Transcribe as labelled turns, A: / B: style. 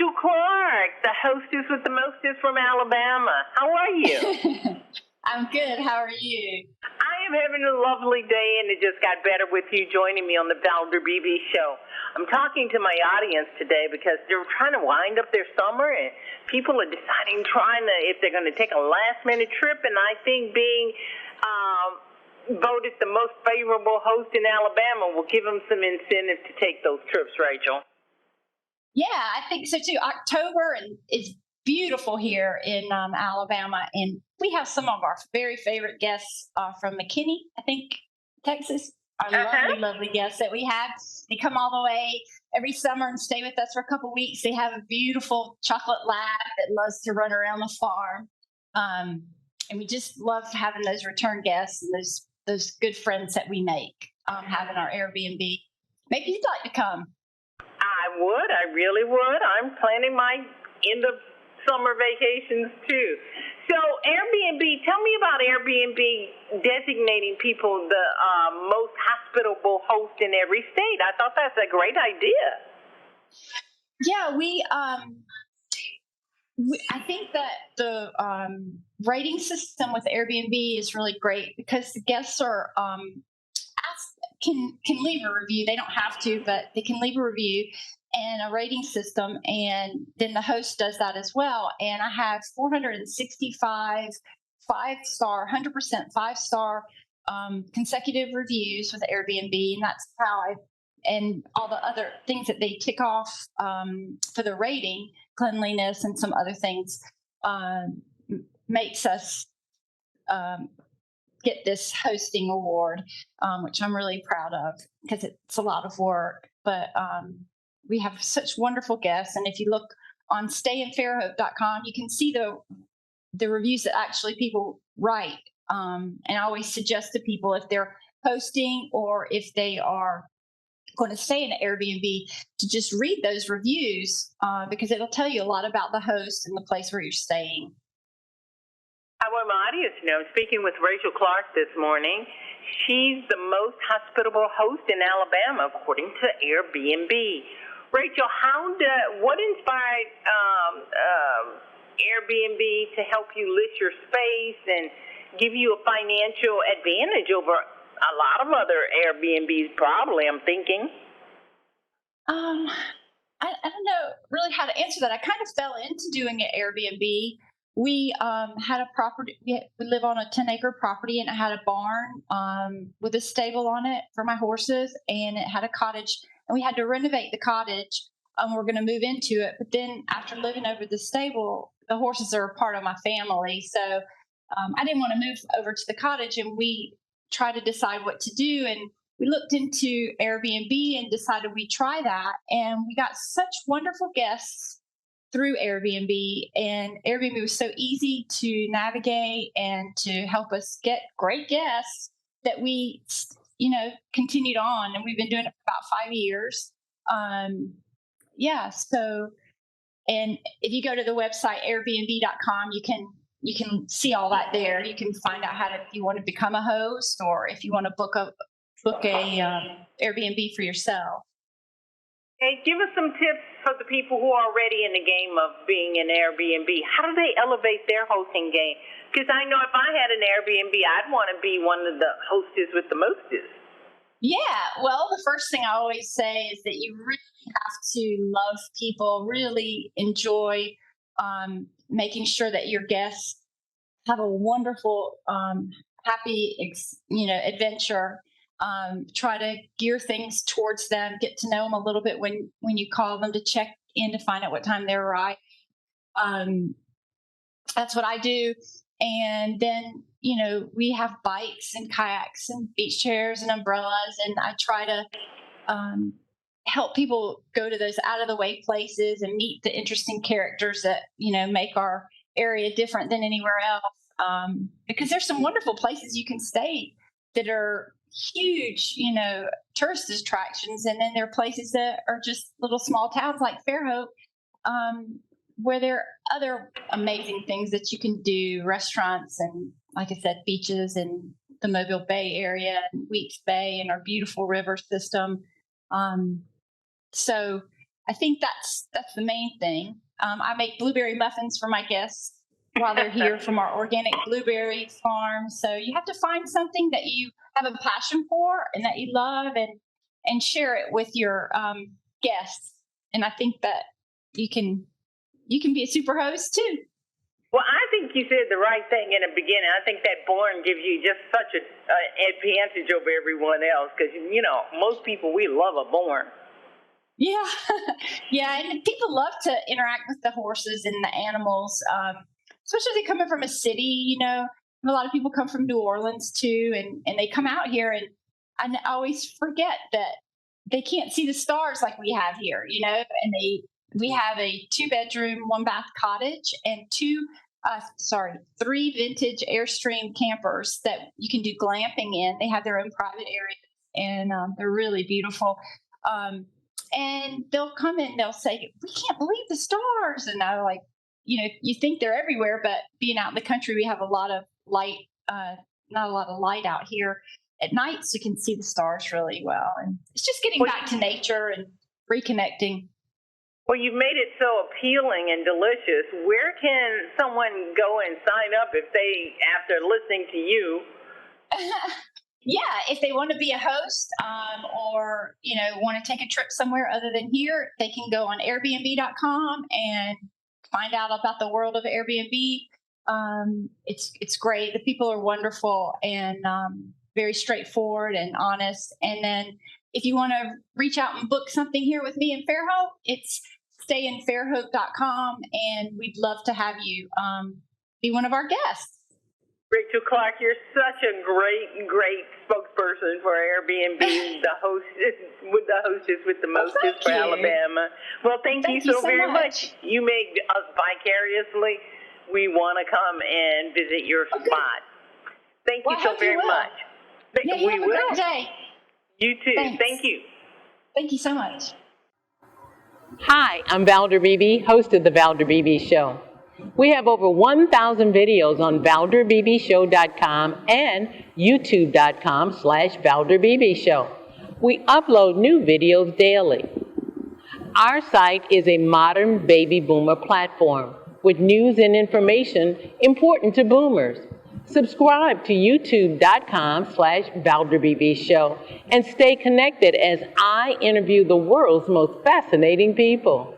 A: Rachel Clark, the hostess with the mostest from Alabama. How are you?
B: I'm good. How are you?
A: I am having a lovely day, and it just got better with you joining me on the BnB show. I'm talking to my audience today because they're trying to wind up their summer, and people are deciding if they're going to take a last-minute trip, and I think being voted the most favorable host in Alabama will give them some incentive to take those trips, Rachel.
B: Yeah, I think so too. October is beautiful here in Alabama, and we have some of our very favorite guests from McKinney, I think, Texas. Our lovely guests that we have. They come all the way every summer and stay with us for a couple of weeks. They have a beautiful chocolate lab that loves to run around the farm, and we just love having those return guests and those good friends that we make having our Airbnb. Maybe you'd like to come.
A: I would. I really would. I'm planning my end of summer vacations too. So Airbnb, tell me about Airbnb designating people the most hospitable host in every state. I thought that's a great idea.
B: Yeah, I think that the rating system with Airbnb is really great because the guests are can leave a review. They don't have to, but they can leave a review and a rating system, and then the host does that as well. And I have 465 5-star, 100% 5-star consecutive reviews with Airbnb, and that's how and all the other things that they tick off for the rating, cleanliness and some other things, makes us get this hosting award, which I'm really proud of because it's a lot of work. But we have such wonderful guests. And if you look on stayinfairhope.com, you can see the reviews that actually people write. And I always suggest to people if they're hosting or if they are going to stay in an Airbnb to just read those reviews because it'll tell you a lot about the host and the place where you're staying.
A: I want my audience to know, I'm speaking with Rachel Clark this morning. She's the most hospitable host in Alabama, according to Airbnb. Rachel, what inspired Airbnb to help you list your space and give you a financial advantage over a lot of other Airbnbs, probably, I'm thinking?
B: I don't know really how to answer that. I kind of fell into doing an Airbnb. We had a property. We live on a 10-acre property, and it had a barn with a stable on it for my horses, and it had a cottage. And we had to renovate the cottage. We're going to move into it, but then after living over the stable, the horses are a part of my family, so I didn't want to move over to the cottage. And we tried to decide what to do, and we looked into Airbnb and decided we'd try that. And we got such wonderful guests through Airbnb, and Airbnb was so easy to navigate and to help us get great guests that we, continued on, and we've been doing it for about 5 years. So, and if you go to the website airbnb.com, you can see all that there. You can find out if you want to become a host or if you want to book a Airbnb for yourself.
A: Hey, give us some tips for the people who are already in the game of being an Airbnb. How do they elevate their hosting game? Because I know if I had an Airbnb, I'd want to be one of the hostess with the mostest.
B: Yeah, well, the first thing I always say is that you really have to love people, really enjoy making sure that your guests have a wonderful, happy, adventure. Try to gear things towards them, get to know them a little bit when you call them to check in to find out what time they're arriving. That's what I do. And then, we have bikes and kayaks and beach chairs and umbrellas. And I try to help people go to those out of the way places and meet the interesting characters that, make our area different than anywhere else. Because there's some wonderful places you can stay that are huge, tourist attractions. And then there are places that are just little small towns like Fairhope, where there are other amazing things that you can do, restaurants and, like I said, beaches and the Mobile Bay area and Weeks Bay and our beautiful river system. So I think that's the main thing. I make blueberry muffins for my guests while they're here from our organic blueberry farm. So you have to find something that you have a passion for and that you love, and share it with your guests. And I think that you can be a super host too.
A: Well, I think you said the right thing in the beginning. I think that born gives you just such an advantage over everyone else because, most people, we love a born.
B: Yeah. Yeah. And people love to interact with the horses and the animals, especially if they're coming from a city. A lot of people come from New Orleans too, and they come out here, and I always forget that they can't see the stars like we have here, and we have a 2-bedroom, 1-bath cottage and three vintage Airstream campers that you can do glamping in. They have their own private areas, and they're really beautiful. And they'll come in, they'll say, "We can't believe the stars." And I'm like, you think they're everywhere, but being out in the country, we have a lot of light, not a lot of light out here at night, so you can see the stars really well. And it's just getting back to nature and reconnecting.
A: Well, you've made it so appealing and delicious. Where can someone go and sign up after listening to you?
B: Yeah, if they want to be a host, or want to take a trip somewhere other than here, they can go on Airbnb.com and find out about the world of Airbnb. It's great. The people are wonderful and very straightforward and honest. And then if you want to reach out and book something here with me in Fairhope, it's stayinfairhope.com, and we'd love to have you be one of our guests.
A: Rachel Clark, you're such a great spokesperson for Airbnb, the hostess with the mostest for Alabama. Well, thank you so very much. You made us vicariously. We want to come and visit your spot. Thank you so very much.
B: Yeah, you have a great day.
A: You too.
B: Thanks.
A: Thank you.
B: Thank you so much.
C: Hi, I'm Valder Beebe, host of The Valder Beebe Show. We have over 1,000 videos on ValderBeebeShow.com and YouTube.com/ValderBeebe Show. We upload new videos daily. Our site is a modern baby boomer platform with news and information important to boomers. Subscribe to YouTube.com/ValderBeebe Show and stay connected as I interview the world's most fascinating people.